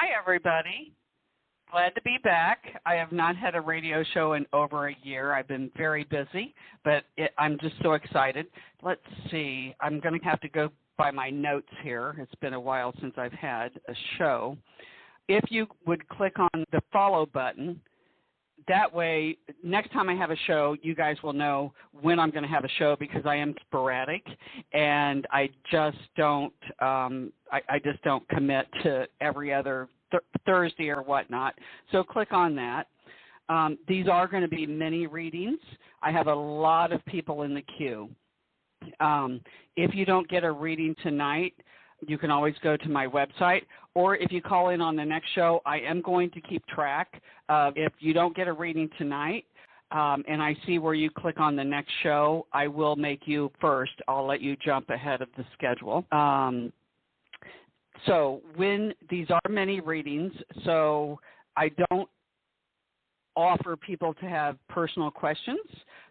Hi, everybody. Glad to be back. I have not had a radio show in over a year. I've been very busy, but I'm just so excited. Let's see. I'm going to have to go by my notes here. It's been a while since I've had a show. If you would click on the follow button, that way, next time I have a show, you guys will know when I'm going to have a show because I am sporadic, and I just don't. I just don't commit to every other Thursday or whatnot. So click on that. These are going to be mini readings. I have a lot of people in the queue. If you don't get a reading tonight, you can always go to my website, or if you call in on the next show, I am going to keep track of if you don't get a reading tonight, and I see where you click on the next show, I will make you first. I'll let you jump ahead of the schedule. So when these are many readings, so I don't offer people to have personal questions.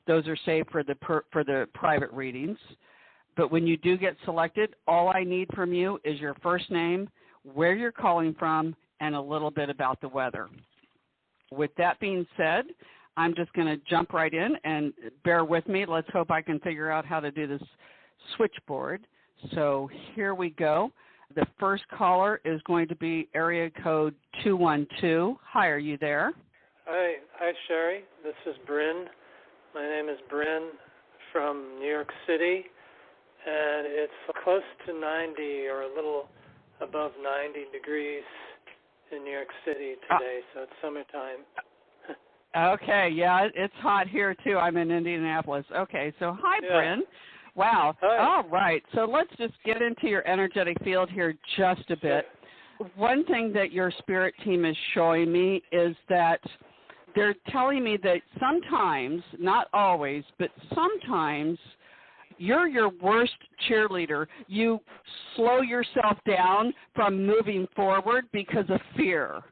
Those are saved for the private readings. But when you do get selected, all I need from you is your first name, where you're calling from, and a little bit about the weather. With that being said, I'm just going to jump right in, and bear with me. Let's hope I can figure out how to do this switchboard. So here we go. The first caller is going to be area code 212. Hi, are you there? Hi, Shari. This is Bryn. My name is Bryn from New York City. And it's close to 90 or a little above 90 degrees in New York City today, so it's summertime. Okay, yeah, it's hot here too. I'm in Indianapolis. Okay, so hi, Bryn. Wow. Hi. All right, so let's just get into your energetic field here just a bit. Sure. One thing that your spirit team is showing me is that they're telling me that sometimes, not always, but sometimes you're your worst cheerleader. You slow yourself down from moving forward because of fear.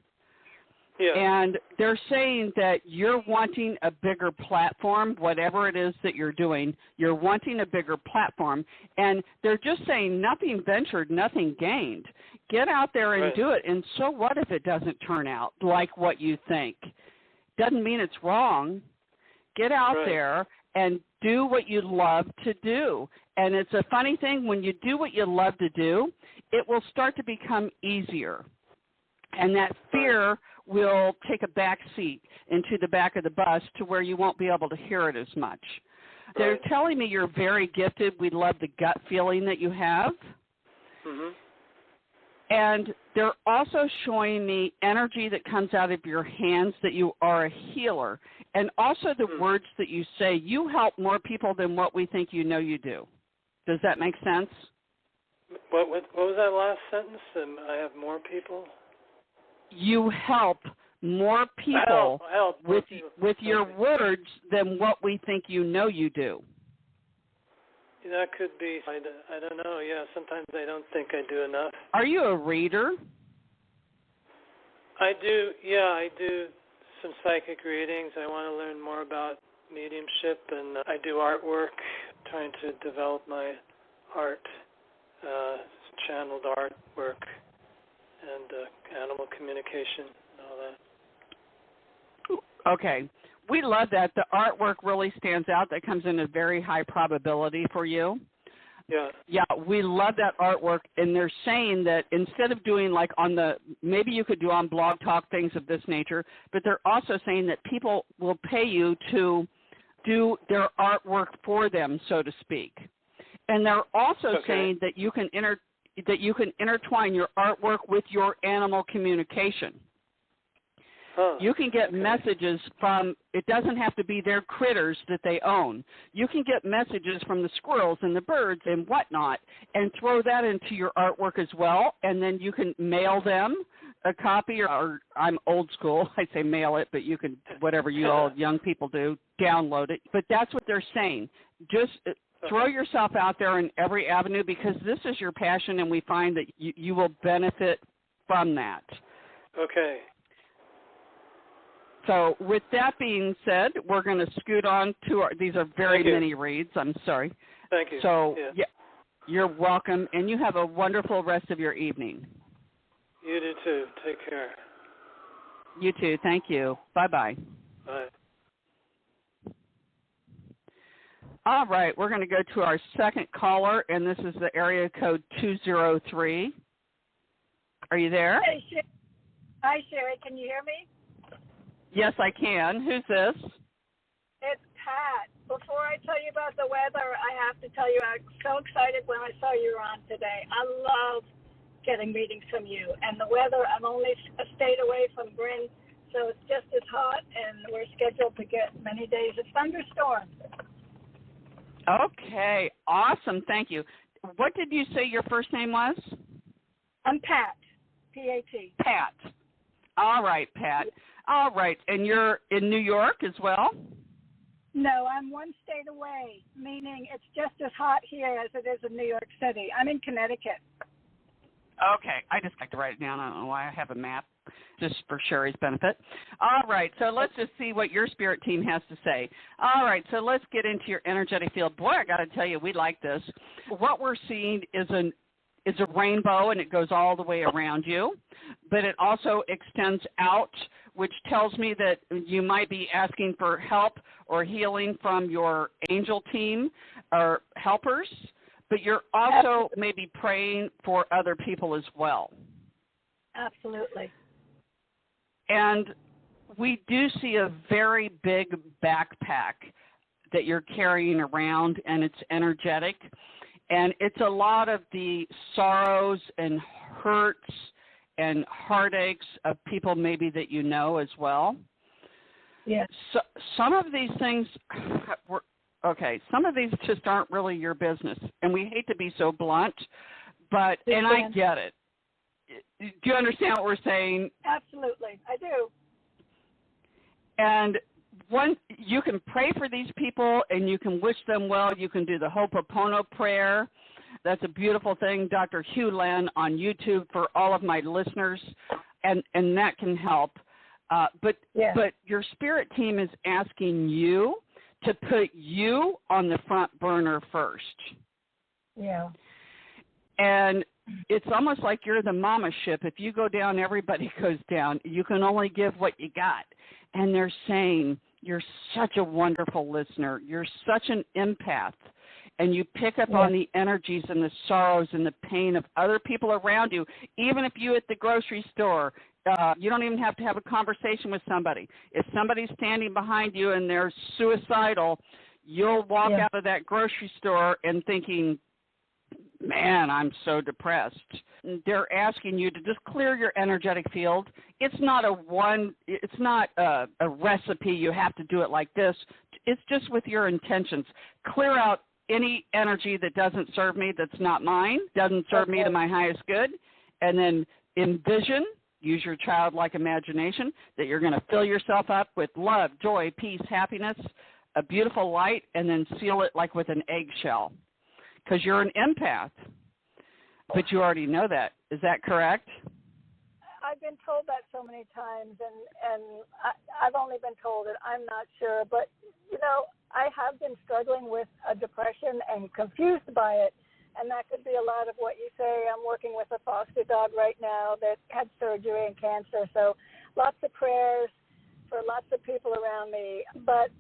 Yeah. And they're saying that you're wanting a bigger platform, whatever it is that you're doing. You're wanting a bigger platform. And they're just saying nothing ventured, nothing gained. Get out there and do it. And so what if it doesn't turn out like what you think? Doesn't mean it's wrong. Get out there and do what you love to do. And it's a funny thing, when you do what you love to do, it will start to become easier. And that fear will take a back seat into the back of the bus to where you won't be able to hear it as much. They're telling me you're very gifted. We love the gut feeling that you have. Mm-hmm. And they're also showing me energy that comes out of your hands, that you are a healer. And also the words that you say, you help more people than what we think you know you do. Does that make sense? What was that last sentence? I have more people? You help more people with your words than what we think you know you do. That could be. I don't know. Yeah, sometimes I don't think I do enough. Are you a reader? I do. Yeah, I do some psychic readings. I want to learn more about mediumship, and I do artwork, trying to develop my art, channeled artwork, and animal communication and all that. Okay. We love that. The artwork really stands out. That comes in a very high probability for you. Yeah. Yeah, we love that artwork, and they're saying that instead of doing like maybe you could do on Blog Talk, things of this nature, but they're also saying that people will pay you to do their artwork for them, so to speak. And they're also saying that you can intertwine your artwork with your animal communication. You can get messages from, it doesn't have to be their critters that they own. You can get messages from the squirrels and the birds and whatnot and throw that into your artwork as well, and then you can mail them a copy, or I'm old school, I say mail it, but you can, whatever you old young people do, download it. But that's what they're saying. Just throw yourself out there in every avenue, because this is your passion, and we find that you will benefit from that. Okay. So with that being said, we're going to scoot on to these are very many reads. I'm sorry. Thank you. So yeah, you're welcome, and you have a wonderful rest of your evening. You do too. Take care. You too. Thank you. Bye-bye. Bye. All right, we're going to go to our second caller, and this is the area code 203. Are you there? Hey, Hi, Sherry. Can you hear me? Yes, I can. Who's this? It's Pat. Before I tell you about the weather, I have to tell you I'm so excited when I saw you were on today. I love getting readings from you. And the weather, I'm only a state away from Bryn, so it's just as hot, and we're scheduled to get many days of thunderstorms. Okay, awesome. Thank you. What did you say your first name was? I'm Pat, P-A-T. Pat. All right, Pat. All right, and you're in New York as well? No, I'm one state away, meaning it's just as hot here as it is in New York City. I'm in Connecticut. Okay, I just like to write it down. I don't know why I have a map, just for Shari's benefit. All right, so let's just see what your spirit team has to say. All right, so let's get into your energetic field. Boy, I got to tell you, we like this. What we're seeing is a rainbow, and it goes all the way around you, but it also extends out, which tells me that you might be asking for help or healing from your angel team or helpers, but you're also maybe praying for other people as well. Absolutely. And we do see a very big backpack that you're carrying around, and it's energetic. And it's a lot of the sorrows and hurts and heartaches of people maybe that you know as well. Yeah. So, some of these things some of these just aren't really your business. And we hate to be so blunt, but, and I get it. Do you understand what we're saying? Absolutely, I do. And you can pray for these people and you can wish them well. You can do the Ho'oponopono prayer. That's a beautiful thing. Dr. Hugh Len on YouTube for all of my listeners, and that can help. But your spirit team is asking you to put you on the front burner first. Yeah. And it's almost like you're the mama ship. If you go down, everybody goes down. You can only give what you got. And they're saying, you're such a wonderful listener. You're such an empath. And you pick up on the energies and the sorrows and the pain of other people around you. Even if you at the grocery store, you don't even have to have a conversation with somebody. If somebody's standing behind you and they're suicidal, you'll walk out of that grocery store and thinking, man, I'm so depressed. They're asking you to just clear your energetic field. It's not a recipe. You have to do it like this. It's just with your intentions. Clear out any energy that doesn't serve me, that's not mine, doesn't serve me to my highest good, and then envision, use your childlike imagination, that you're going to fill yourself up with love, joy, peace, happiness, a beautiful light, and then seal it like with an eggshell. Because you're an empath, but you already know that. Is that correct? I've been told that so many times, and I've only been told it. I'm not sure. But, I have been struggling with a depression and confused by it, and that could be a lot of what you say. I'm working with a foster dog right now that had surgery and cancer, so lots of prayers for lots of people around me. But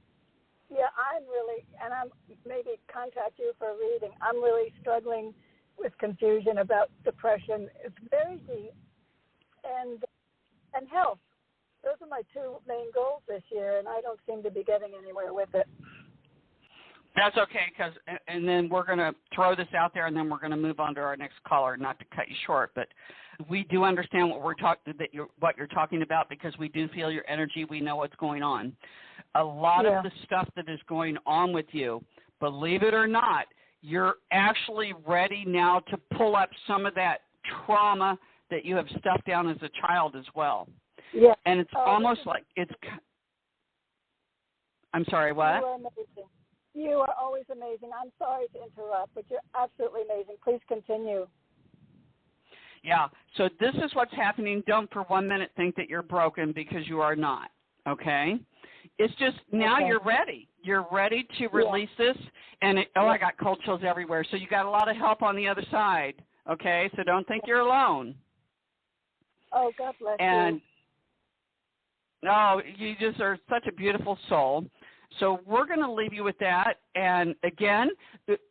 yeah, I'm really, and I'm maybe contact you for a reading. I'm really struggling with confusion about depression. It's very deep, and health. Those are my two main goals this year, and I don't seem to be getting anywhere with it. That's okay, and then we're going to throw this out there, and then we're going to move on to our next caller. Not to cut you short, but we do understand what what you're talking about, because we do feel your energy. We know what's going on. A lot of the stuff that is going on with you, believe it or not, you're actually ready now to pull up some of that trauma that you have stuffed down as a child as well. Yeah. And it's almost like it's. I'm sorry, what? You are amazing. You are always amazing. I'm sorry to interrupt, but you're absolutely amazing. Please continue. Yeah, so this is what's happening. Don't for 1 minute think that you're broken, because you are not, okay? It's just now you're ready. You're ready to release this, and I got cold chills everywhere. So you got a lot of help on the other side, okay? So don't think you're alone. Oh, God bless And, oh, you just are such a beautiful soul. So we're going to leave you with that. And again,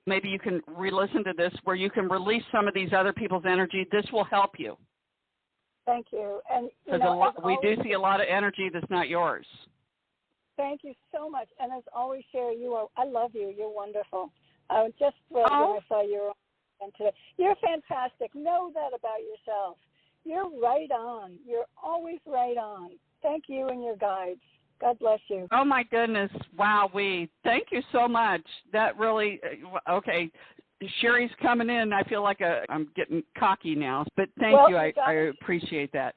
maybe you can re-listen to this where you can release some of these other people's energy. This will help you. Thank you. And Because we do see a lot of energy that's not yours. Thank you so much. And as always, Shari, I love you. You're wonderful. I was just thrilled when I saw you on today. You're fantastic. Know that about yourself. You're right on. You're always right on. Thank you and your guides. God bless you. Oh, my goodness. Wow, thank you so much. That really, okay. Shari's coming in. I feel like I'm getting cocky now, but thank you. I appreciate that.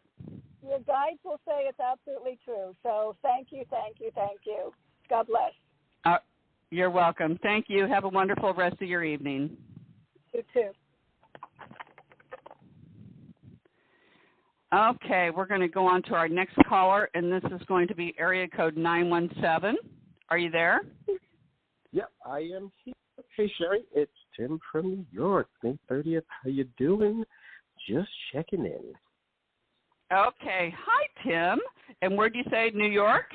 Your guides will say it's absolutely true. So thank you, thank you, thank you. God bless. You're welcome. Thank you. Have a wonderful rest of your evening. You too. Okay, we're going to go on to our next caller, and this is going to be area code 917. Are you there? Yep, I am here. Hey, Shari, it's Tim from New York, May 30th. How you doing? Just checking in. Okay. Hi, Tim. And where do you say, New York?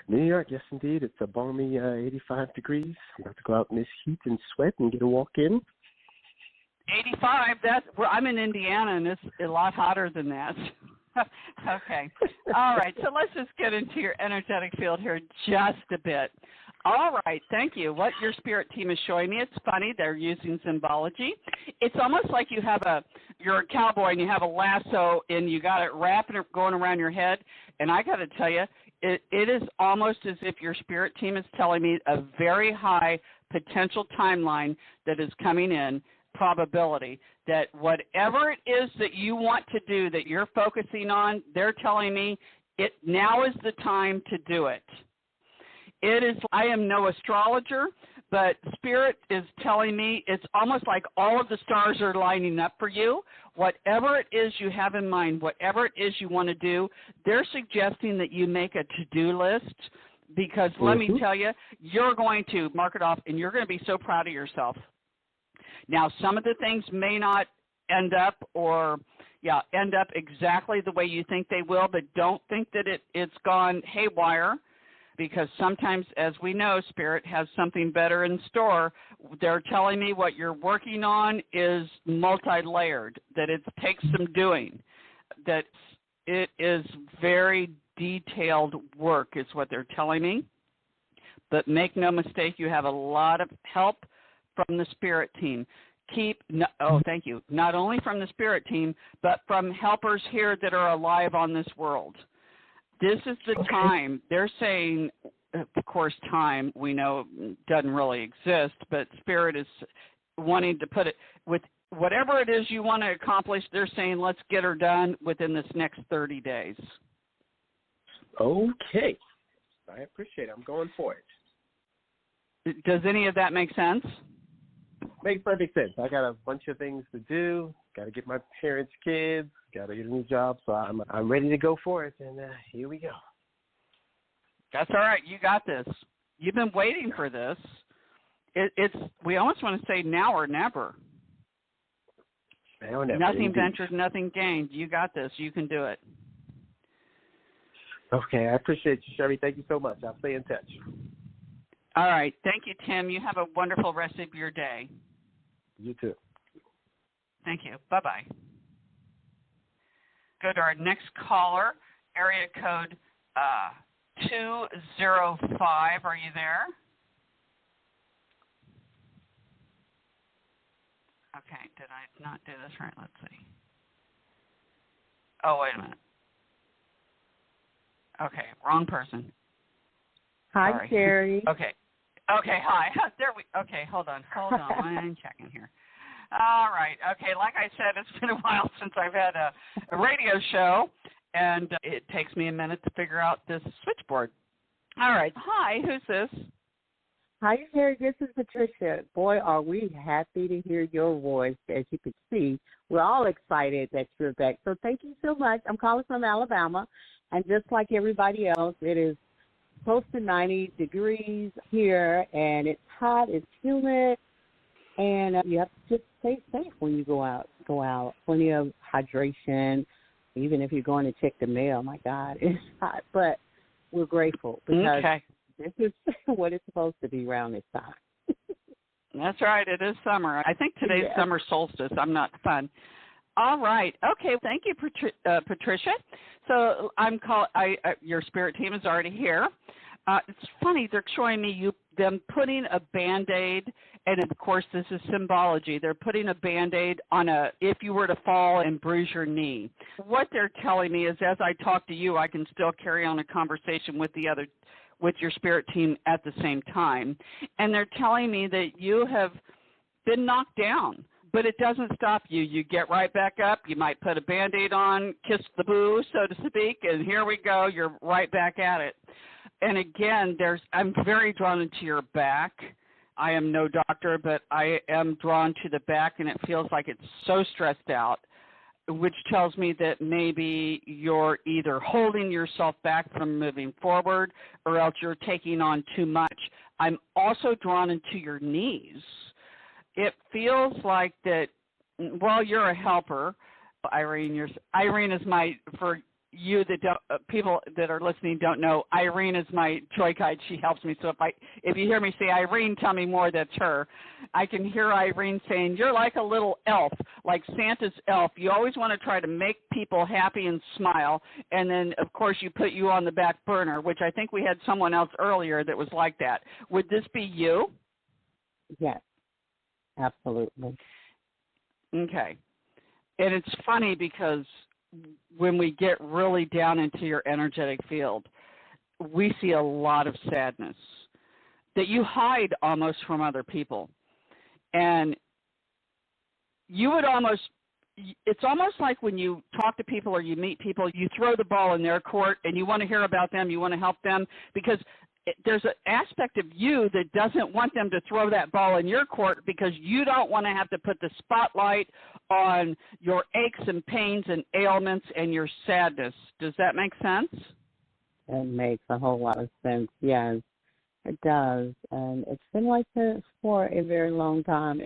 New York, yes, indeed. It's a balmy 85 degrees. I'm about to go out in this heat and sweat and get a walk in. 85, I'm in Indiana, and it's a lot hotter than that. Okay. All right, so let's just get into your energetic field here just a bit. All right, thank you. What your spirit team is showing me, it's funny, they're using symbology. It's almost like you're a cowboy and you have a lasso and you got it wrapping it going around your head. And I got to tell you, it is almost as if your spirit team is telling me a very high potential timeline that is coming in, probability, that whatever it is that you want to do, that you're focusing on, they're telling me now is the time to do it. I am no astrologer, but Spirit is telling me it's almost like all of the stars are lining up for you. Whatever it is you have in mind, whatever it is you want to do, they're suggesting that you make a to-do list because let me tell you, you're going to mark it off and you're going to be so proud of yourself. Now, some of the things may not end up exactly the way you think they will, but don't think that it's gone haywire. Because sometimes, as we know, Spirit has something better in store. They're telling me what you're working on is multi-layered, that it takes some doing, that it is very detailed work is what they're telling me. But make no mistake, you have a lot of help from the Spirit team. Thank you. Not only from the Spirit team, but from helpers here that are alive on this world. This is the time. They're saying, of course, time we know doesn't really exist, but Spirit is wanting to put it with whatever it is you want to accomplish. They're saying, let's get her done within this next 30 days. Okay. I appreciate it. I'm going for it. Does any of that make sense? Makes perfect sense. I got a bunch of things to do. Got to get my parents' kids. Got to get a new job. So I'm ready to go for it. And here we go. That's all right. You got this. You've been waiting for this. We almost want to say now or never. Now or never. Nothing Indeed. ventured, nothing gained. You got this. You can do it. Okay. I appreciate you, Shari. Thank you so much. I'll stay in touch. All right. Thank you, Tim. You have a wonderful rest of your day. You too. Thank you. Bye-bye. Go to our next caller, area code 205. Are you there? Okay. Did I not do this right? Let's see. Oh, wait a minute. Okay. Wrong person. Hi, Sorry. Shari. Okay, hi. Okay, hold on. I'm checking here. All right. Okay, like I said, it's been a while since I've had a radio show, and it takes me a minute to figure out this switchboard. All right. Hi, who's this? Hi, Shari. This is Patricia. Boy, are we happy to hear your voice. As you can see, we're all excited that you're back. So thank you so much. I'm calling from Alabama, and just like everybody else, it is close to 90 degrees here, and it's hot, it's humid, and you have to just stay safe when you go out. Plenty of hydration, Even if you're going to check the mail, my God, it's hot. But we're grateful because this is what it's supposed to be around this time. That's right. It is summer. I think today's summer solstice. I'm not fun. All right. Okay. Thank you, Patricia. So your spirit team is already here. It's funny. They're showing me them putting a Band-Aid, and of course this is symbology. They're putting a Band-Aid on if you were to fall and bruise your knee. What they're telling me is as I talk to you, I can still carry on a conversation with your spirit team at the same time. And they're telling me that you have been knocked down, but it doesn't stop you. You get right back up. You might put a Band-Aid on, kiss the boo, so to speak, and here we go. You're right back at it. And again, I'm very drawn into your back. I am no doctor, but I am drawn to the back, and it feels like it's so stressed out, which tells me that maybe you're either holding yourself back from moving forward or else you're taking on too much. I'm also drawn into your knees. It feels like that, well, you're a helper. Irene is for you that people that are listening don't know, Irene is my joy guide. She helps me. So if you hear me say Irene, tell me more, that's her. I can hear Irene saying, you're like a little elf, like Santa's elf. You always want to try to make people happy and smile. And then, of course, you put you on the back burner, which I think we had someone else earlier that was like that. Would this be you? Yes, absolutely. Okay. And it's funny because when we get really down into your energetic field, we see a lot of sadness that you hide almost from other people. And it's almost like when you talk to people or you meet people, you throw the ball in their court and you want to hear about them, you want to help them, because there's an aspect of you that doesn't want them to throw that ball in your court because you don't want to have to put the spotlight on your aches and pains and ailments and your sadness. Does that make sense? It makes a whole lot of sense, yes, it does. And it's been like this for a very long time.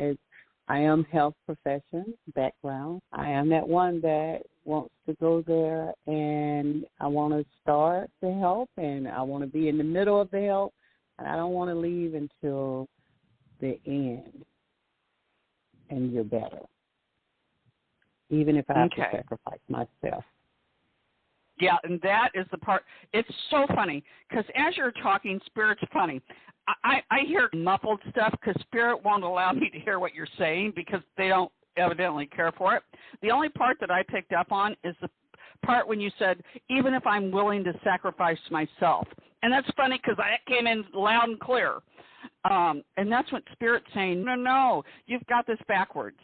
I am health profession background. I am that one that wants to go there and I want to start the help and I want to be in the middle of the help and I don't want to leave until the end and you're better, even if I have to sacrifice myself. Yeah, and that is the part. It's so funny because as you're talking, Spirit's funny. I hear muffled stuff because Spirit won't allow me to hear what you're saying because they don't evidently care for it. The only part that I picked up on is the part when you said, even if I'm willing to sacrifice myself. And that's funny because I came in loud and clear. And that's what Spirit's saying, no, you've got this backwards.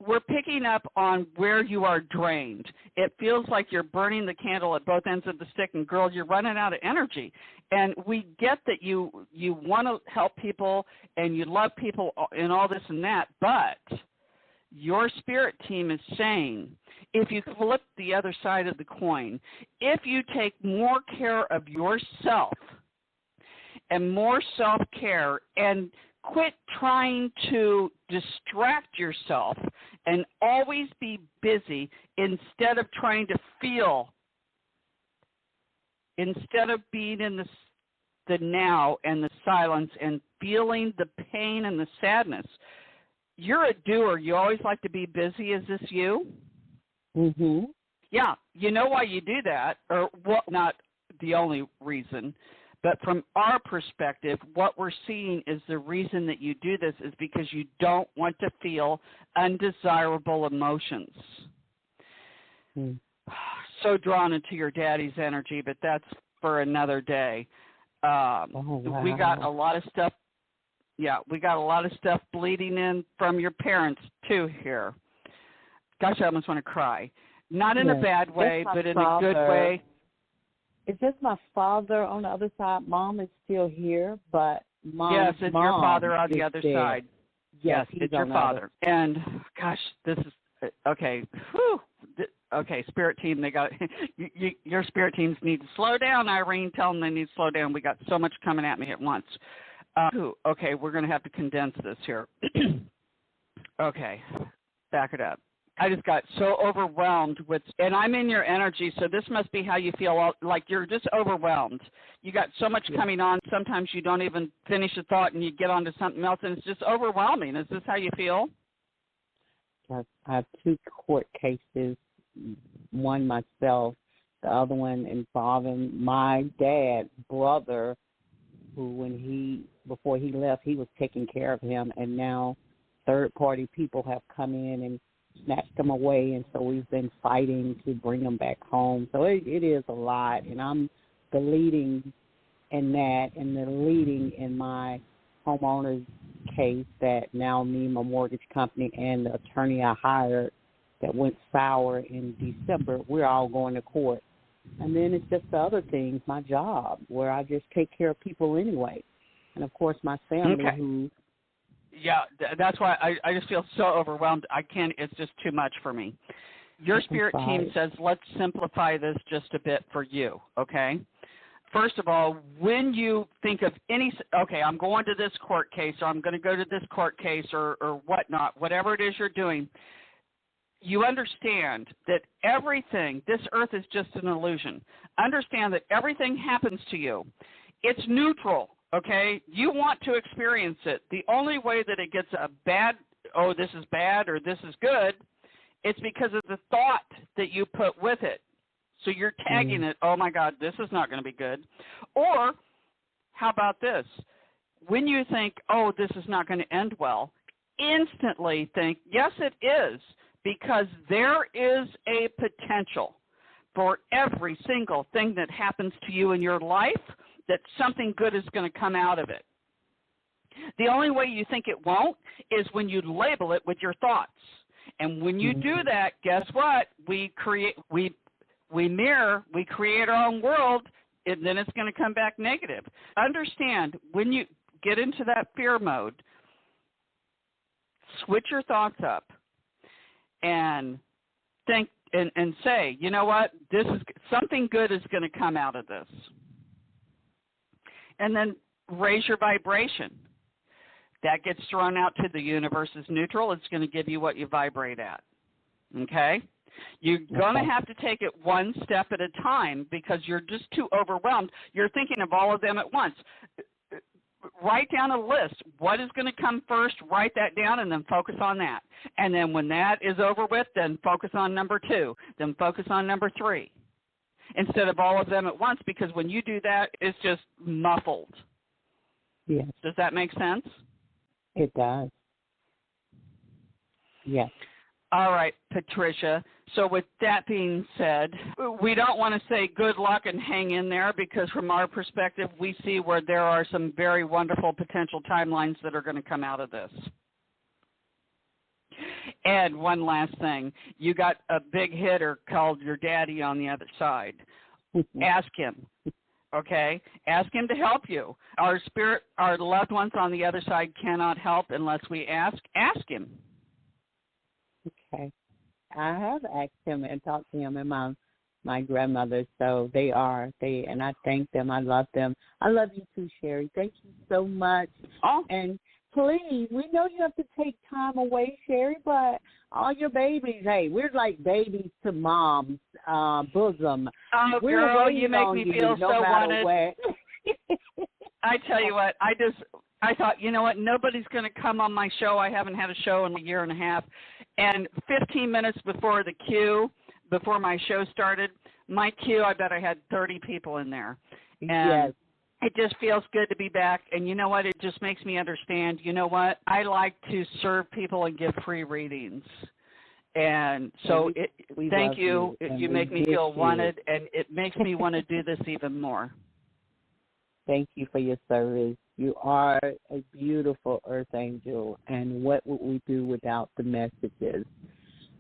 We're picking up on where you are drained. It feels like you're burning the candle at both ends of the stick, and girl, you're running out of energy. And we get that you want to help people and you love people and all this and that, but your spirit team is saying, if you flip the other side of the coin, if you take more care of yourself and more self-care and quit trying to distract yourself and always be busy instead of trying to feel, instead of being in the now and the silence and feeling the pain and the sadness. You're a doer. You always like to be busy. Is this you? Mm-hmm. Yeah. You know why you do that, or well, not the only reason. But from our perspective, what we're seeing is the reason that you do this is because you don't want to feel undesirable emotions. So drawn into your daddy's energy, but that's for another day. Wow. We got a lot of stuff. Yeah, we got a lot of stuff bleeding in from your parents, too, here. Gosh, I almost want to cry. Not in a bad way, but in a good way. It's just my father on the other side. Mom is still here, but yes, it's your father on the other side. Yes, it's your father. And gosh, this is okay. Whew. Okay, spirit team, they got your spirit teams need to slow down. Irene, tell them they need to slow down. We got so much coming at me at once. Okay, we're going to have to condense this here. Okay, back it up. I just got so overwhelmed with, and I'm in your energy, so this must be how you feel, like you're just overwhelmed. You got so much coming on, sometimes you don't even finish a thought and you get onto something else, and it's just overwhelming. Is this how you feel? I have 2 court cases, one myself, the other one involving my dad's brother, who before he left, he was taking care of him, and now third-party people have come in and snatched him away, and so we've been fighting to bring him back home. So it is a lot, and I'm the leading in that and the leading in my homeowner's case that now me, my mortgage company, and the attorney I hired that went sour in December, we're all going to court. And then it's just the other things, my job, where I just take care of people anyway. And, of course, my family who... Yeah, that's why I just feel so overwhelmed. I can't, it's just too much for me. Your spirit team says, let's simplify this just a bit for you, okay? First of all, when you think of I'm going to this court case, or I'm going to go to this court case, or whatnot, whatever it is you're doing, you understand that everything, this earth is just an illusion. Understand that everything happens to you. It's neutral, okay? You want to experience it. The only way that it gets a bad, oh, this is bad or this is good, it's because of the thought that you put with it. So you're tagging it, oh, my God, this is not going to be good. Or how about this? When you think, oh, this is not going to end well, instantly think, yes, it is, because there is a potential for every single thing that happens to you in your life that something good is going to come out of it. The only way you think it won't is when you label it with your thoughts. And when you do that, guess what? We mirror, we create our own world, and then it's going to come back negative. Understand, when you get into that fear mode, switch your thoughts up and think and say, you know what, this is something good is going to come out of this. And then raise your vibration. That gets thrown out to the universe as neutral. It's going to give you what you vibrate at. Okay? You're going to have to take it one step at a time because you're just too overwhelmed. You're thinking of all of them at once. Write down a list. What is going to come first? Write that down and then focus on that. And then when that is over with, then focus on number 2. Then focus on number 3. Instead of all of them at once, because when you do that, it's just muffled. Yes. Does that make sense? It does. Yes. All right, Patricia. So with that being said, we don't want to say good luck and hang in there because from our perspective, we see where there are some very wonderful potential timelines that are going to come out of this. And one last thing. You got a big hitter called your daddy on the other side. Ask him. Okay? Ask him to help you. Our loved ones on the other side cannot help unless we ask. Ask him. Okay. I have asked him and talked to him and my grandmother, so and I thank them. I love them. I love you too, Shari. Thank you so much. Oh. And please, we know you have to take time away, Shari, but all your babies, hey, we're like babies to mom's bosom. Oh, we're girl, you make me feel no so wanted. I tell you what, I thought, you know what, nobody's going to come on my show. I haven't had a show in a year and a half. And 15 minutes before my show started, my queue, I bet I had 30 people in there. And yes. It just feels good to be back. And you know what? It just makes me understand, you know what? I like to serve people and give free readings. And so thank you. You make me feel wanted, and it makes me want to do this even more. Thank you for your service. You are a beautiful earth angel, and what would we do without the messages?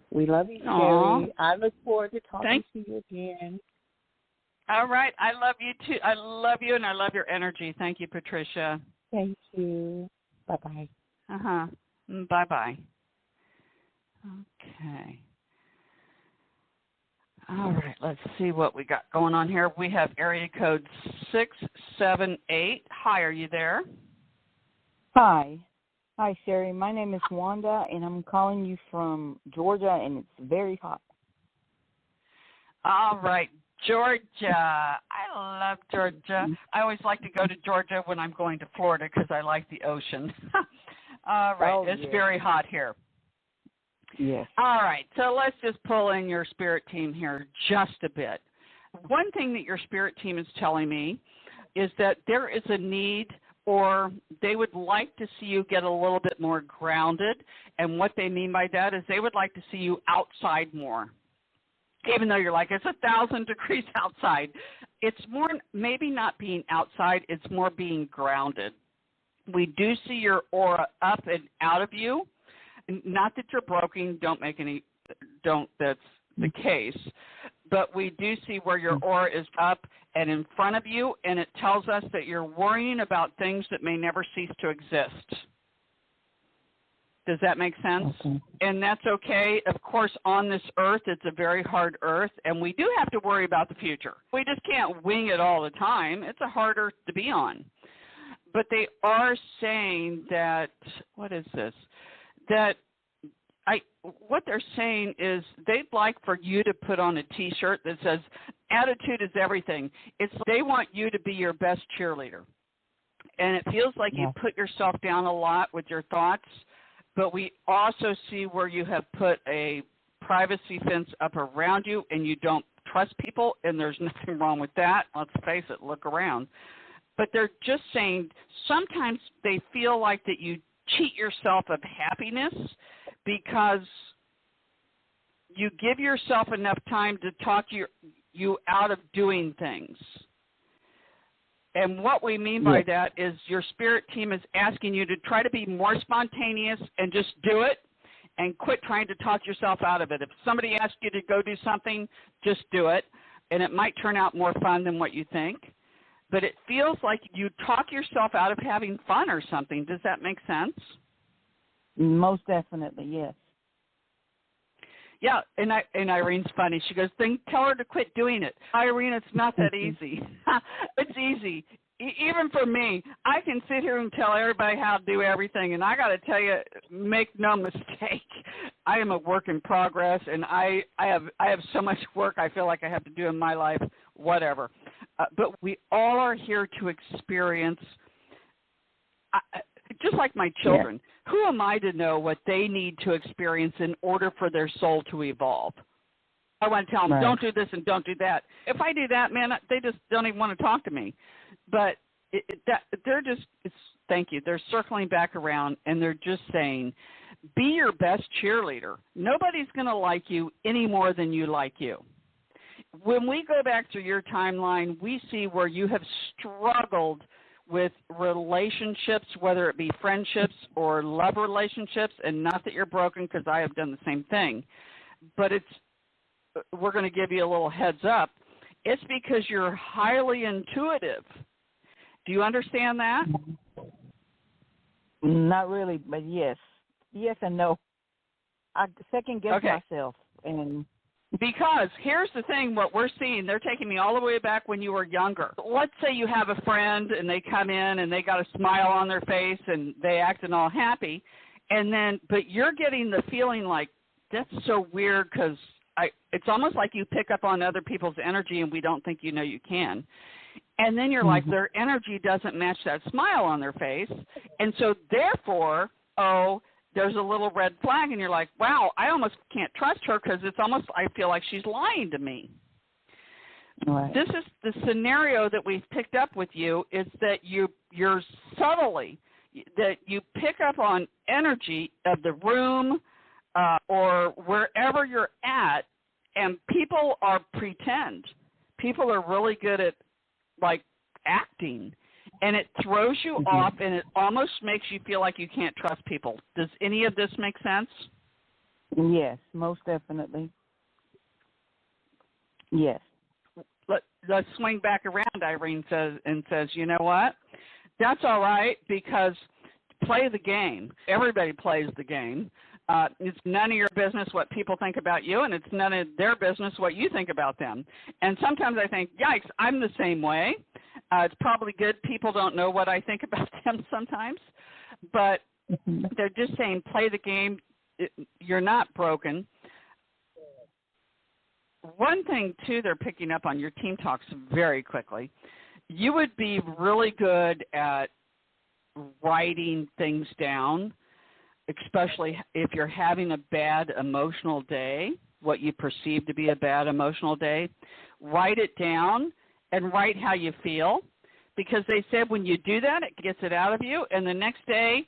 We love you, Shari. I look forward to talking to you again. All right. I love you, too. I love you, and I love your energy. Thank you, Patricia. Thank you. Bye-bye. Uh-huh. Bye-bye. Okay. All right. Let's see what we got going on here. We have area code 678. Hi, are you there? Hi. Hi, Shari. My name is Wanda, and I'm calling you from Georgia, and it's very hot. All right, Georgia. I love Georgia. I always like to go to Georgia when I'm going to Florida because I like the ocean. All right, Oh, it's yes. very hot here. Yes. All right, so let's just pull in your spirit team here just a bit. One thing that your spirit team is telling me is that there is a need, or they would like to see you get a little bit more grounded. And what they mean by that is they would like to see you outside more. Even though you're like, it's 1,000 degrees outside. It's more maybe not being outside, it's more being grounded. We do see your aura up and out of you. Not that you're broken, that's the case. But we do see where your aura is up and in front of you, and it tells us that you're worrying about things that may never cease to exist. Does that make sense? Okay. And that's okay. Of course, on this earth, it's a very hard earth, and we do have to worry about the future. We just can't wing it all the time. It's a hard earth to be on. But they are saying that, what is this? What they're saying is they'd like for you to put on a T-shirt that says, attitude is everything. They want you to be your best cheerleader. And it feels like you put yourself down a lot with your thoughts, but we also see where you have put a privacy fence up around you and you don't trust people, and there's nothing wrong with that. Let's face it, look around. But they're just saying sometimes they feel like that you cheat yourself of happiness because you give yourself enough time to talk you out of doing things. And what we mean by that is your spirit team is asking you to try to be more spontaneous and just do it and quit trying to talk yourself out of it. If somebody asks you to go do something, just do it. And it might turn out more fun than what you think. But it feels like you talk yourself out of having fun or something. Does that make sense? Most definitely, yes. Yeah, and Irene's funny. She goes, then tell her to quit doing it. Irene, it's not that easy. It's easy. Even for me, I can sit here and tell everybody how to do everything, and I got to tell you, make no mistake, I am a work in progress, and I have so much work I feel like I have to do in my life, whatever. But we all are here to experience, just like my children. Yeah. Who am I to know what they need to experience in order for their soul to evolve? I want to tell them, don't do this and don't do that. If I do that, man, they just don't even want to talk to me. But thank you. They're circling back around, and they're just saying, be your best cheerleader. Nobody's going to like you any more than you like you. When we go back through your timeline, we see where you have struggled with relationships, whether it be friendships or love relationships, and not that you're broken, because I have done the same thing. But we're going to give you a little heads up. It's because you're highly intuitive. Do you understand that? Not really, but yes. Yes and no. I second guess myself. Because here's the thing, what we're seeing, they're taking me all the way back when you were younger. Let's say you have a friend and they come in and they got a smile on their face and they acting all happy, but you're getting the feeling like, that's so weird because it's almost like you pick up on other people's energy and we don't think you know you can. And then you're like, their energy doesn't match that smile on their face. And so therefore, there's a little red flag, and you're like, wow, I almost can't trust her because it's almost, I feel like she's lying to me. Right. This is the scenario that we've picked up with you, is that you're subtly, that you pick up on energy of the room or wherever you're at, and people are pretend. People are really good at, like, acting. And it throws you off, and it almost makes you feel like you can't trust people. Does any of this make sense? Yes, most definitely. Yes. Let's swing back around, Irene says, you know what? That's all right, because play the game. Everybody plays the game. It's none of your business what people think about you, and it's none of their business what you think about them. And sometimes I think, yikes, I'm the same way. It's probably good people don't know what I think about them sometimes. But They're just saying play the game. You're not broken. One thing, too, they're picking up on, your team talks very quickly. You would be really good at writing things down, especially if you're having a bad emotional day, what you perceive to be a bad emotional day. Write it down and write how you feel, because they said when you do that, it gets it out of you, and the next day,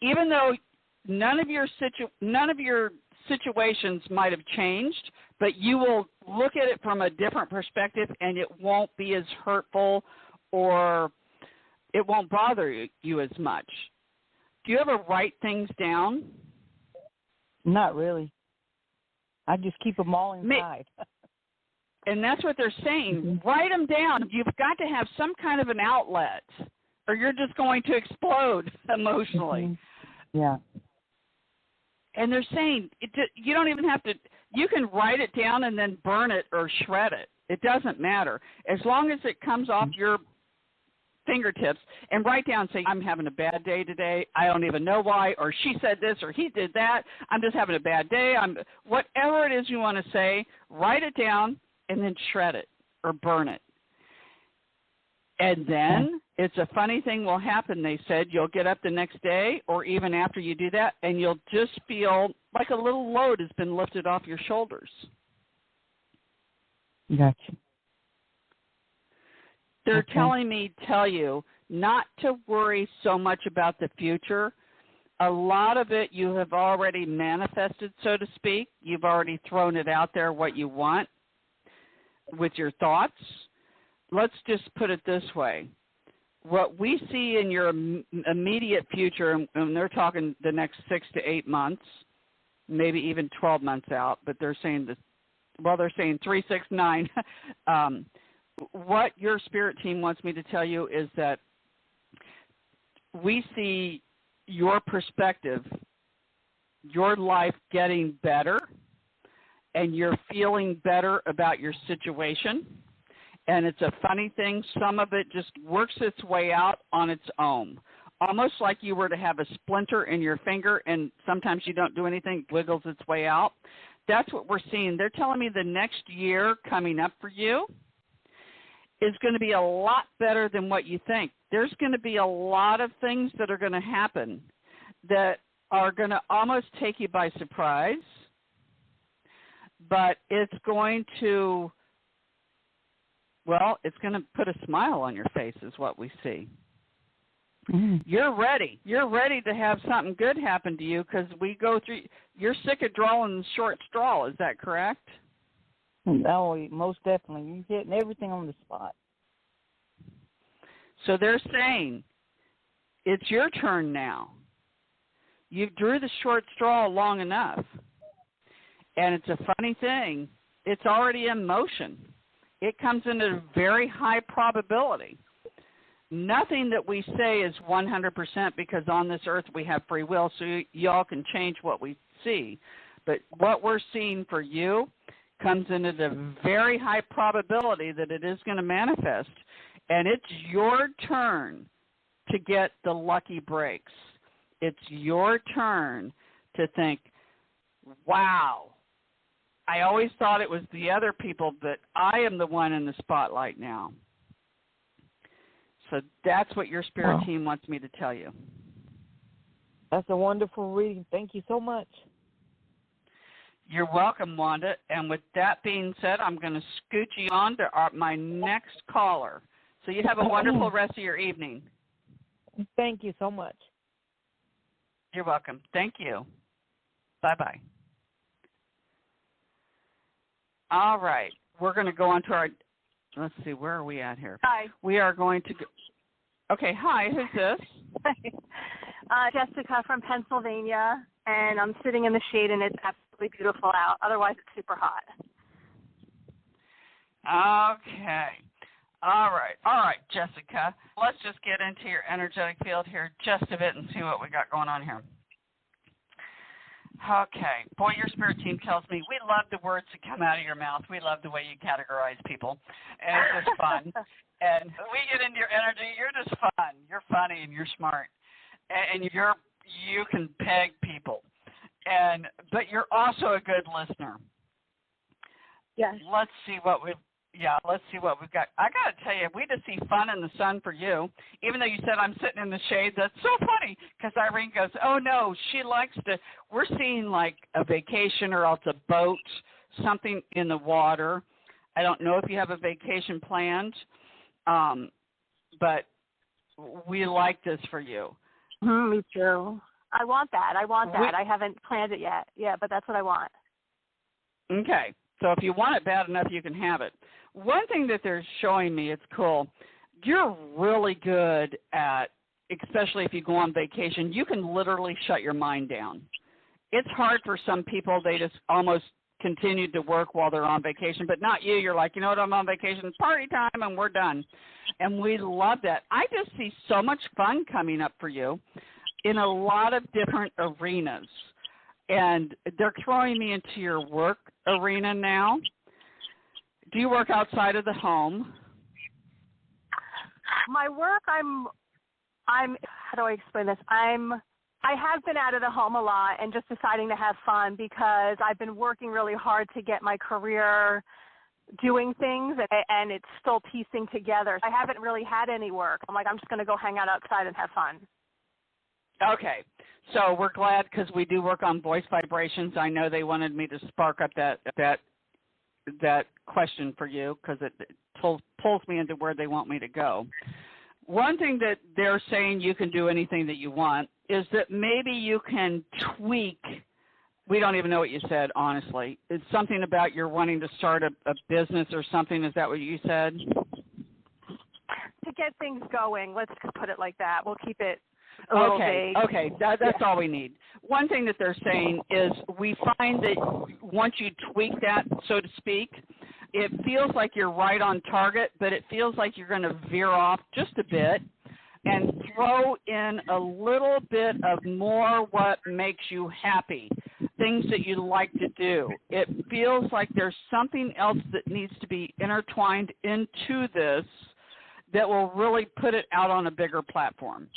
even though none of your situations might have changed, but you will look at it from a different perspective, and it won't be as hurtful, or it won't bother you as much. Do you ever write things down? Not really. I just keep them all inside. And that's what they're saying. Write them down. You've got to have some kind of an outlet, or you're just going to explode emotionally. Yeah. And they're saying you don't even have to, you can write it down and then burn it or shred it. It doesn't matter. As long as it comes off your fingertips, and write down, say, I'm having a bad day today. I don't even know why, or she said this, or he did that. I'm just having a bad day. Whatever it is you want to say, write it down and then shred it or burn it. And then it's a funny thing will happen. They said you'll get up the next day or even after you do that, and you'll just feel like a little load has been lifted off your shoulders. Gotcha. They're telling me, tell you not to worry so much about the future. A lot of it you have already manifested, so to speak. You've already thrown it out there, what you want with your thoughts. Let's just put it this way. What we see in your immediate future, and they're talking the next 6 to 8 months, maybe even 12 months out, but they're saying they're saying 3, 6, 9. What your spirit team wants me to tell you is that we see your perspective, your life getting better, and you're feeling better about your situation. And it's a funny thing, some of it just works its way out on its own, almost like you were to have a splinter in your finger, and sometimes you don't do anything, it wiggles its way out. That's what we're seeing. They're telling me the next year coming up for you is going to be a lot better than what you think. There's going to be a lot of things that are going to happen that are going to almost take you by surprise, but it's going to, well, it's going to put a smile on your face is what we see. You're ready. You're ready to have something good happen to you because we go through, you're sick of drawing the short straw. Is that correct? No, most definitely. You're hitting everything on the spot. So they're saying it's your turn now. You drew the short straw long enough. And it's a funny thing. It's already in motion. It comes in at a very high probability. Nothing that we say is 100% because on this earth we have free will, so y'all can change what we see. But what we're seeing for you comes in at a very high probability that it is going to manifest. And it's your turn to get the lucky breaks. It's your turn to think, wow, I always thought it was the other people, but I am the one in the spotlight now. So that's what your spirit team wants me to tell you. That's a wonderful reading. Thank you so much. You're welcome, Wanda. And with that being said, I'm going to scoot you on to my next caller. So you have a wonderful rest of your evening. Thank you so much. You're welcome. Thank you. Bye-bye. All right. We're going to go on to our, let's see, where are we at here? Hi. We are going to go, okay, hi, who's this? Jessica from Pennsylvania, and I'm sitting in the shade, and it's absolutely beautiful out. Otherwise, it's super hot. Okay. All right, Jessica. Let's just get into your energetic field here just a bit and see what we got going on here. Okay. Boy, your spirit team tells me we love the words that come out of your mouth. We love the way you categorize people. And it's just fun. And we get into your energy. You're just fun. You're funny and you're smart. And you can peg people, but you're also a good listener. Yes. Let's see what we've got. I got to tell you, we just see fun in the sun for you. Even though you said I'm sitting in the shade, that's so funny because Irene goes, oh, no, she likes to. We're seeing like a vacation or else a boat, something in the water. I don't know if you have a vacation planned, but we like this for you. Me too. I want that. I haven't planned it yet. Yeah, but that's what I want. Okay. So if you want it bad enough, you can have it. One thing that they're showing me, it's cool, you're really good at, especially if you go on vacation, you can literally shut your mind down. It's hard for some people. They just almost continue to work while they're on vacation, but not you. You're like, you know what, I'm on vacation, party time, and we're done. And we love that. I just see so much fun coming up for you in a lot of different arenas. And they're throwing me into your work arena now. Do you work outside of the home? My work, I'm how do I explain this? I have been out of the home a lot and just deciding to have fun because I've been working really hard to get my career doing things, and it's still piecing together. I haven't really had any work. I'm like, I'm just going to go hang out outside and have fun. Okay. So we're glad because we do work on voice vibrations. I know they wanted me to spark up that question for you because it pulls me into where they want me to go. One thing that they're saying you can do anything that you want is that maybe you can tweak. We don't even know what you said, honestly. It's something about you're wanting to start a business or something. Is that what you said? To get things going, let's put it like that. We'll keep it a little vague. Okay, that's all we need. One thing that they're saying is we find that once you tweak that, so to speak, it feels like you're right on target, but it feels like you're going to veer off just a bit and throw in a little bit of more what makes you happy, things that you like to do. It feels like there's something else that needs to be intertwined into this that will really put it out on a bigger platform.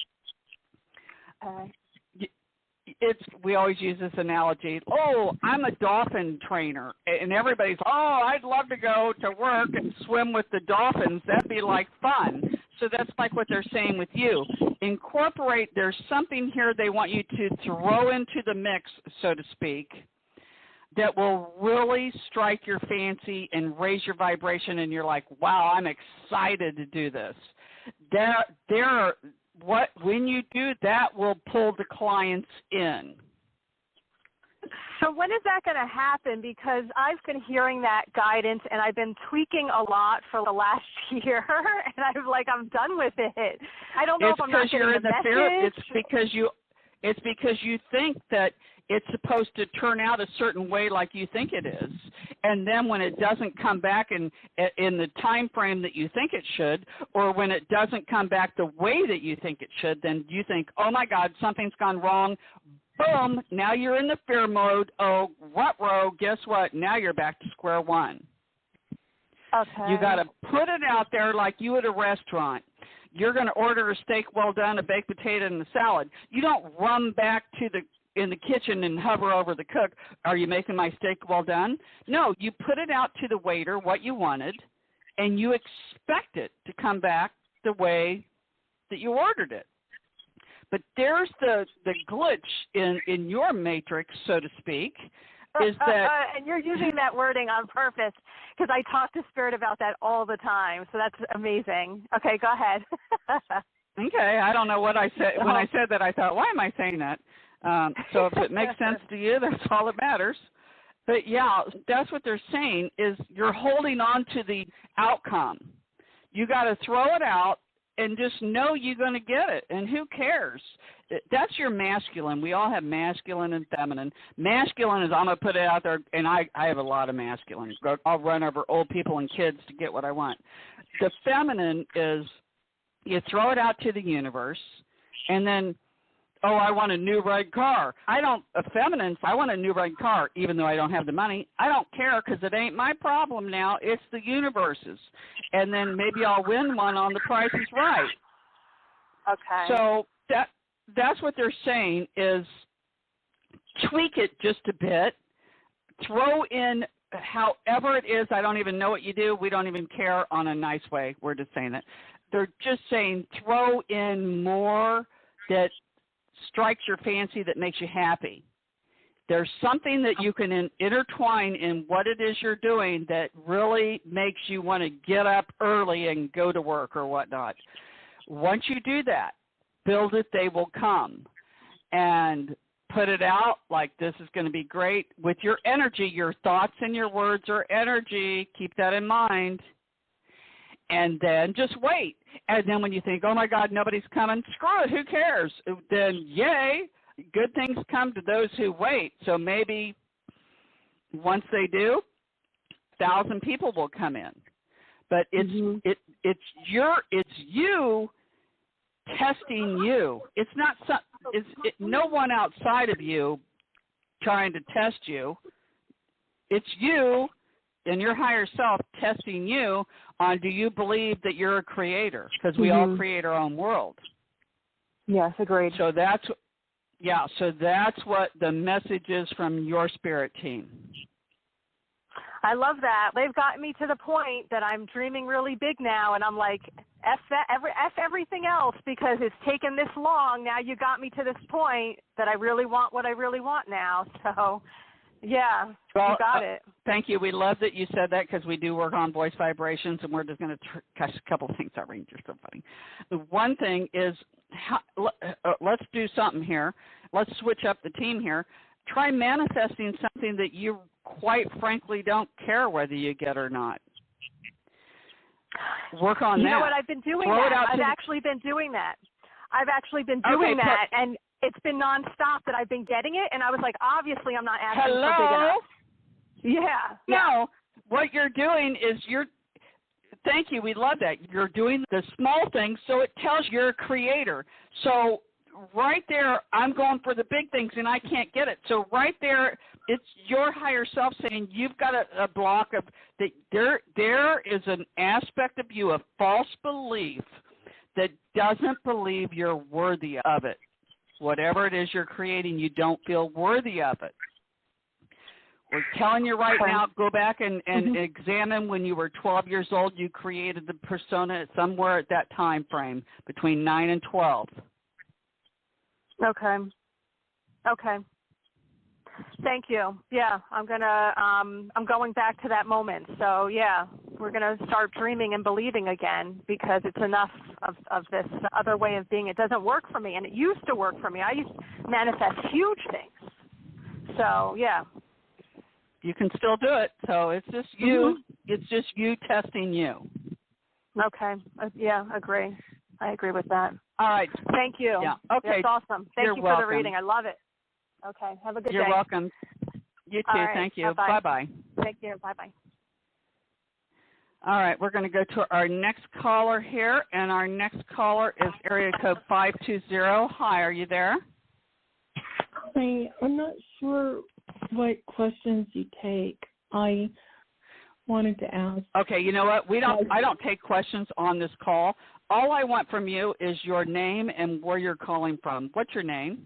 We always use this analogy. Oh, I'm a dolphin trainer, and everybody's, oh, I'd love to go to work and swim with the dolphins. That'd be like fun. So that's like what they're saying with you. Incorporate. There's something here they want you to throw into the mix, so to speak, that will really strike your fancy and raise your vibration, and you're like, wow, I'm excited to do this. When you do that, will pull the clients in. So when is that going to happen? Because I've been hearing that guidance, and I've been tweaking a lot for the last year, and I'm done with it. I don't know if I'm not getting the message. It's because you think that it's supposed to turn out a certain way like you think it is. And then when it doesn't come back in the time frame that you think it should, or when it doesn't come back the way that you think it should, then you think, oh, my God, something's gone wrong. Boom, now you're in the fear mode. Oh, ruh-roh, guess what? Now you're back to square one. Okay. You got to put it out there like you at a restaurant. You're going to order a steak well done, a baked potato, and a salad. You don't run back in the kitchen and hover over the cook. Are you making my steak well done? No, you put it out to the waiter what you wanted, and you expect it to come back the way that you ordered it. But there's the glitch in your matrix, so to speak, is that... and you're using that wording on purpose because I talk to Spirit about that all the time, so that's amazing. Okay, go ahead. Okay, I don't know what I said. When I said that, I thought, why am I saying that? So if it makes sense to you, that's all that matters. But, yeah, that's what they're saying is you're holding on to the outcome. You got to throw it out and just know you're going to get it, and who cares? That's your masculine. We all have masculine and feminine. Masculine is I'm going to put it out there, and I have a lot of masculine. I'll run over old people and kids to get what I want. The feminine is you throw it out to the universe, and then, oh, I want a new red car. I want a new red car, even though I don't have the money. I don't care because it ain't my problem now. It's the universe's. And then maybe I'll win one on The Price is Right. Okay. So that's what they're saying is tweak it just a bit. Throw in however it is. I don't even know what you do. We don't even care on a nice way. We're just saying that. They're just saying throw in more that strikes your fancy, that makes you happy. There's something that you can intertwine in what it is you're doing that really makes you want to get up early and go to work or whatnot. Once you do that, build it, they will come. And put it out like this is going to be great with your energy. Your thoughts and your words are energy. Keep that in mind. And then just wait. And then when you think, oh, my God, nobody's coming, screw it, who cares? Then, yay, good things come to those who wait. So maybe once they do, 1,000 people will come in. But it's it's you testing you. It's not no one outside of you trying to test you. It's you and your higher self testing you on, do you believe that you're a creator? Because we all create our own world. Yes, agreed. So that's what the message is from your spirit team. I love that. They've gotten me to the point that I'm dreaming really big now, and I'm like, F everything else, because it's taken this long. Now you got me to this point that I really want what I really want now. So, yeah, well, you got it. Thank you. We love that you said that, because we do work on voice vibrations, and we're just going to catch a couple of things. You're so funny. The one thing is, let's do something here. Let's switch up the team here. Try manifesting something that you quite frankly don't care whether you get or not. Work on that. You know what? I've been doing that. I've actually been doing that. And it's been nonstop that I've been getting it, and I was like, obviously I'm not asking for big enough. Yeah. No, what you're doing is thank you, we love that. You're doing the small things, so it tells you're a creator. So right there, I'm going for the big things, and I can't get it. So right there, it's your higher self saying you've got a block of that. There is an aspect of you, a false belief that doesn't believe you're worthy of it. Whatever it is you're creating, you don't feel worthy of it. We're telling you right now, go back and examine when you were 12 years old. You created the persona somewhere at that time frame between 9 and 12. Okay. Thank you. Yeah, I'm going back to that moment. So yeah, we're gonna start dreaming and believing again, because it's enough of this other way of being. It doesn't work for me, and it used to work for me. I used to manifest huge things. So yeah. You can still do it. So it's just you. It's just you testing you. Okay. Yeah, agree. I agree with that. All right. Thank you. Yeah. Okay. That's awesome. Thank you for the reading. I love it. Okay. Have a good day. You're welcome. You too. All right. Thank you. Bye-bye. Bye-bye. Thank you. Bye-bye. All right. We're going to go to our next caller here, and our next caller is area code 520. Hi, are you there? Hi. I'm not sure what questions you take. I wanted to ask. Okay. You know what? I don't take questions on this call. All I want from you is your name and where you're calling from. What's your name?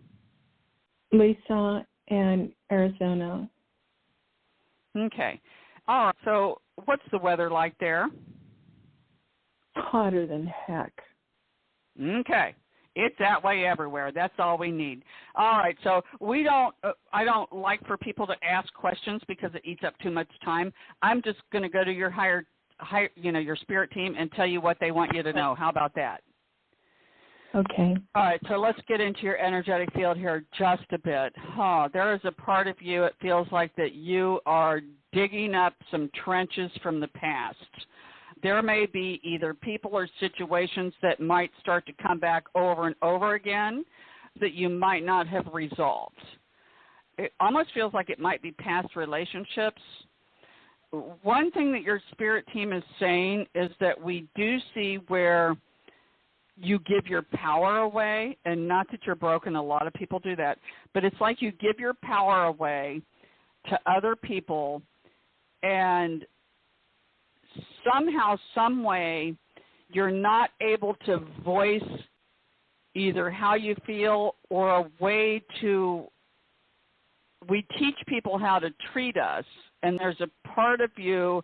Lisa in Arizona. Okay. All right. So what's the weather like there? Hotter than heck. Okay. It's that way everywhere. That's all we need. All right. So I don't like for people to ask questions because it eats up too much time. I'm just going to go to your your spirit team and tell you what they want you to know. How about that? Okay. All right, so let's get into your energetic field here just a bit. Oh, there is a part of you, it feels like that you are digging up some trenches from the past. There may be either people or situations that might start to come back over and over again that you might not have resolved. It almost feels like it might be past relationships. One thing that your spirit team is saying is that we do see where you give your power away, and not that you're broken, a lot of people do that, but it's like you give your power away to other people, and somehow, some way, you're not able to voice either how you feel or a way to, we teach people how to treat us, and there's a part of you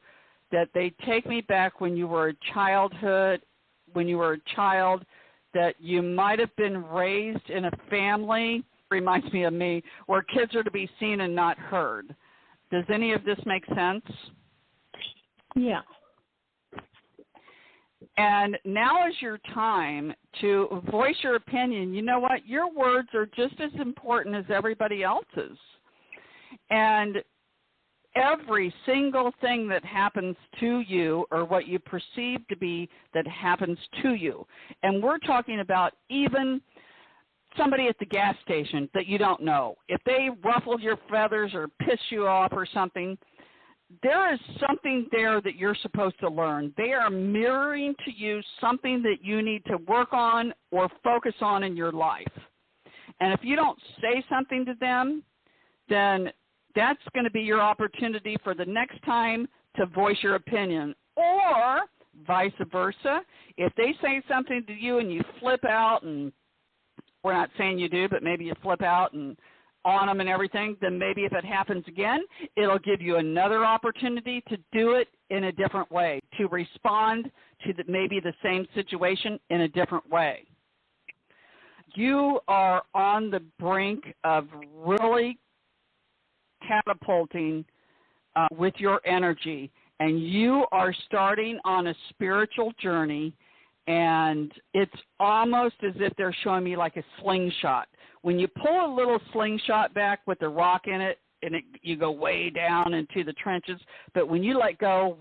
that they take me back when you were a child, that you might have been raised in a family, reminds me of me, where kids are to be seen and not heard. Does any of this make sense? Yeah. And now is your time to voice your opinion. You know what? Your words are just as important as everybody else's. And every single thing that happens to you, or what you perceive to be that happens to you, and we're talking about even somebody at the gas station that you don't know, if they ruffle your feathers or piss you off or something, there is something there that you're supposed to learn. They are mirroring to you something that you need to work on or focus on in your life. And if you don't say something to them, then that's going to be your opportunity for the next time to voice your opinion. Or vice versa, if they say something to you and you flip out, and we're not saying you do, but maybe you flip out and on them and everything, then maybe if it happens again, it'll give you another opportunity to do it in a different way, to respond to maybe the same situation in a different way. You are on the brink of really catapulting with your energy, and you are starting on a spiritual journey, and it's almost as if they're showing me like a slingshot. When you pull a little slingshot back with the rock in it, and you go way down into the trenches, but when you let go,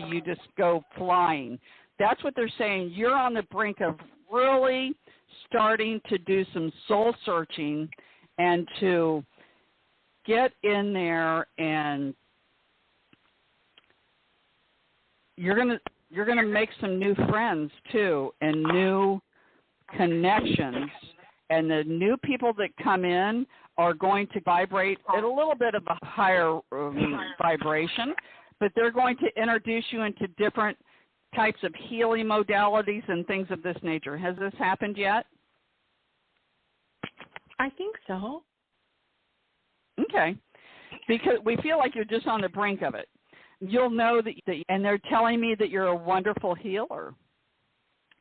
you just go flying. That's what they're saying. You're on the brink of really starting to do some soul searching and to get in there, and you're gonna make some new friends too, and new connections. And the new people that come in are going to vibrate at a little bit of a higher vibration, but they're going to introduce you into different types of healing modalities and things of this nature. Has this happened yet? I think so. Okay. Because we feel like you're just on the brink of it. You'll know that, and they're telling me that you're a wonderful healer.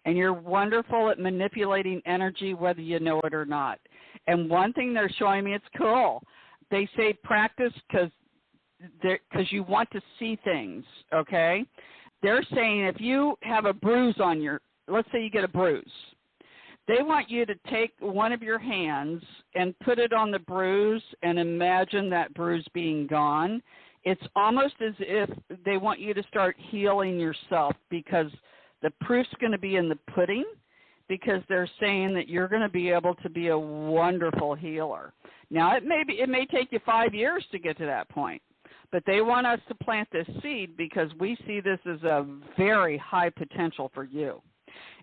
And you're wonderful at manipulating energy, whether you know it or not. And one thing they're showing me, it's cool. They say practice because you want to see things, okay? They're saying if you have a bruise on let's say you get a bruise, they want you to take one of your hands and put it on the bruise and imagine that bruise being gone. It's almost as if they want you to start healing yourself, because the proof's going to be in the pudding, because they're saying that you're going to be able to be a wonderful healer. Now, it may take you 5 years to get to that point, but they want us to plant this seed because we see this as a very high potential for you.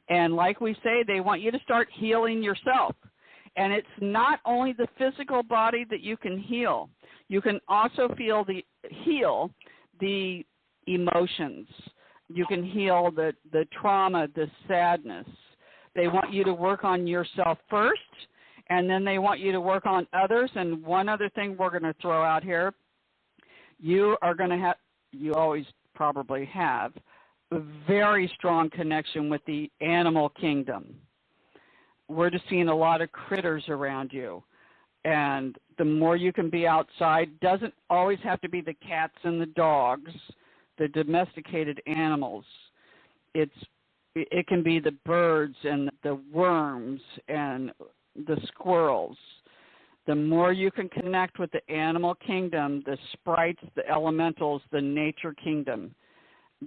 And like we say, they want you to start healing yourself. And it's not only the physical body that you can heal. You can also heal the emotions. You can heal the trauma, the sadness. They want you to work on yourself first, and then they want you to work on others. And one other thing we're going to throw out here, you always probably have, a very strong connection with the animal kingdom. We're just seeing a lot of critters around you. And the more you can be outside, doesn't always have to be the cats and the dogs, the domesticated animals. It can be the birds and the worms and the squirrels. The more you can connect with the animal kingdom, the sprites, the elementals, the nature kingdom,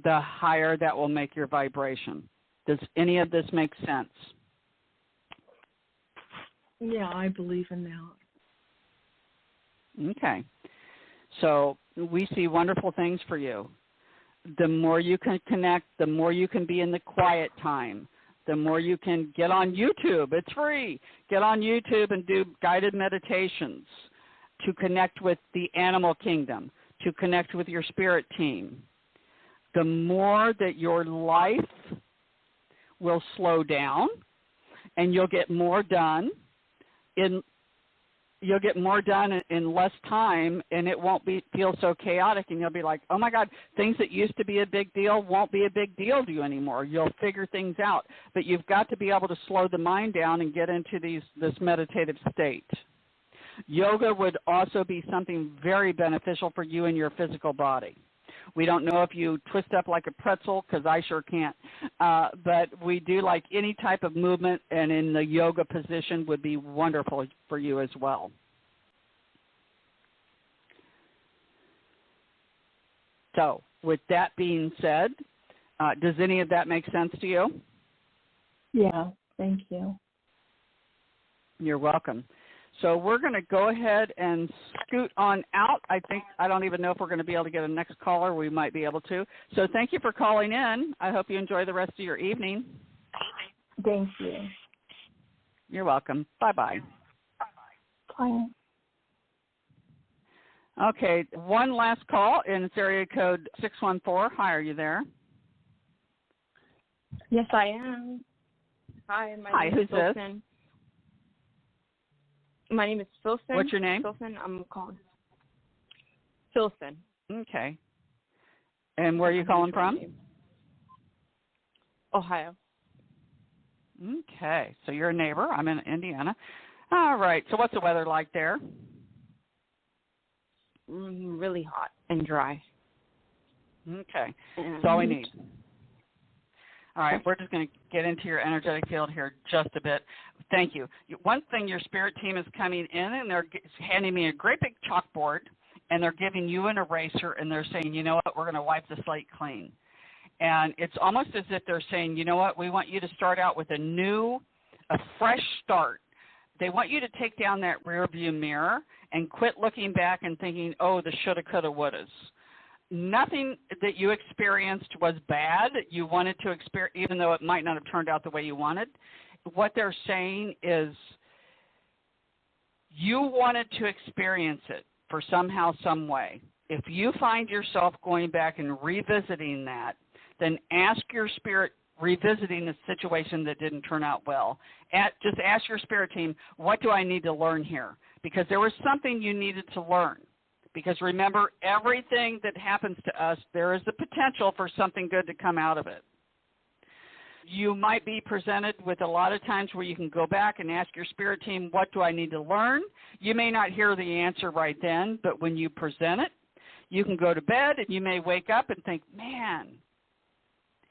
the higher that will make your vibration. Does any of this make sense? Yeah, I believe in that. Okay. So we see wonderful things for you. The more you can connect, the more you can be in the quiet time, the more you can get on YouTube. It's free. Get on YouTube and do guided meditations to connect with the animal kingdom, to connect with your spirit team. The more that your life will slow down, and you'll get more done in less time, and it won't feel so chaotic, and you'll be like, oh my God, things that used to be a big deal won't be a big deal to you anymore. You'll figure things out, but you've got to be able to slow the mind down and get into this meditative state. Yoga would also be something very beneficial for you and your physical body. We don't know if you twist up like a pretzel, because I sure can't, but we do like any type of movement, and in the yoga position would be wonderful for you as well. So with that being said, does any of that make sense to you? Yeah, thank you. You're welcome. So we're going to go ahead and scoot on out. I don't even know if we're going to be able to get a next caller. We might be able to. So thank you for calling in. I hope you enjoy the rest of your evening. Thank you. You're welcome. Bye-bye. Bye. Okay, one last call, and it's area code 614. Hi, are you there? Yes, I am. Hi, Hi, who's this? My name is Philson. What's your name? Philson. I'm calling. Philson. Okay. And where are you calling from? Ohio. Okay. So you're a neighbor. I'm in Indiana. All right. So what's the weather like there? Really hot and dry. Okay. That's all we need. All right, we're just going to get into your energetic field here just a bit. Thank you. One thing, your spirit team is coming in, and they're handing me a great big chalkboard, and they're giving you an eraser, and they're saying, you know what, we're going to wipe the slate clean. And it's almost as if they're saying, you know what, we want you to start out with a fresh start. They want you to take down that rear view mirror and quit looking back and thinking, oh, the shoulda, coulda, wouldas. Nothing that you experienced was bad. You wanted to experience, even though it might not have turned out the way you wanted. What they're saying is you wanted to experience it for somehow, some way. If you find yourself going back and revisiting that, then ask your spirit, revisiting the situation that didn't turn out well. Just ask your spirit team, what do I need to learn here? Because there was something you needed to learn. Because remember, everything that happens to us, there is the potential for something good to come out of it. You might be presented with a lot of times where you can go back and ask your spirit team, what do I need to learn? You may not hear the answer right then, but when you present it, you can go to bed and you may wake up and think, man,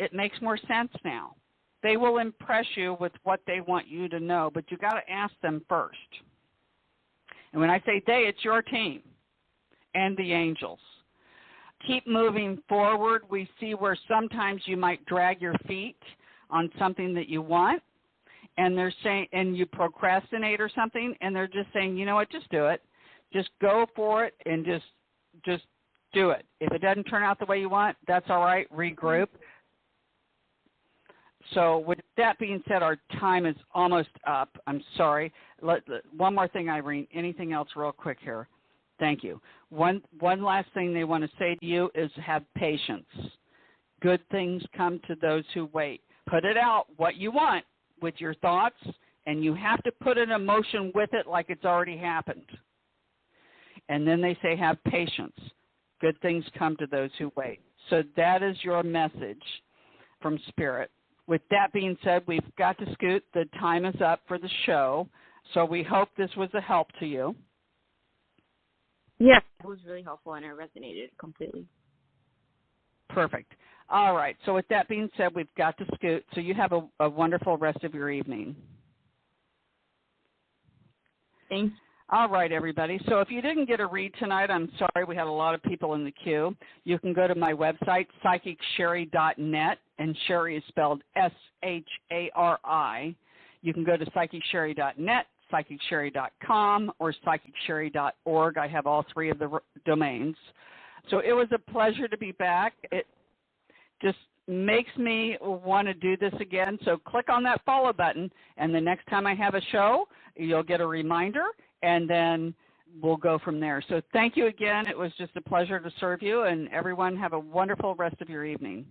it makes more sense now. They will impress you with what they want you to know, but you got to ask them first. And when I say they, it's your team and the angels. Keep moving forward. We see where sometimes you might drag your feet on something that you want, and they're saying, and you procrastinate or something, and they're just saying, you know what, just do it. Just go for it and just do it. If it doesn't turn out the way you want, that's all right. Regroup. So with that being said, our time is almost up. I'm sorry. One more thing, Irene. Anything else real quick here? Thank you. One last thing they want to say to you is have patience. Good things come to those who wait. Put it out, what you want, with your thoughts, and you have to put an emotion with it like it's already happened. And then they say have patience. Good things come to those who wait. So that is your message from Spirit. With that being said, we've got to scoot. The time is up for the show. So we hope this was a help to you. Yes, it was really helpful, and it resonated completely. Perfect. All right. So with that being said, we've got to scoot. So you have a wonderful rest of your evening. Thanks. All right, everybody. So if you didn't get a read tonight, I'm sorry. We had a lot of people in the queue. You can go to my website, psychicshari.net, and Shari is spelled S-H-A-R-I. You can go to psychicshari.net, psychicshari.com, or psychicshari.org. I have all three of the domains. So it was a pleasure to be back. It just makes me want to do this again. So click on that follow button, and the next time I have a show, you'll get a reminder, and then we'll go from there. So thank you again. It was just a pleasure to serve you, and everyone have a wonderful rest of your evening.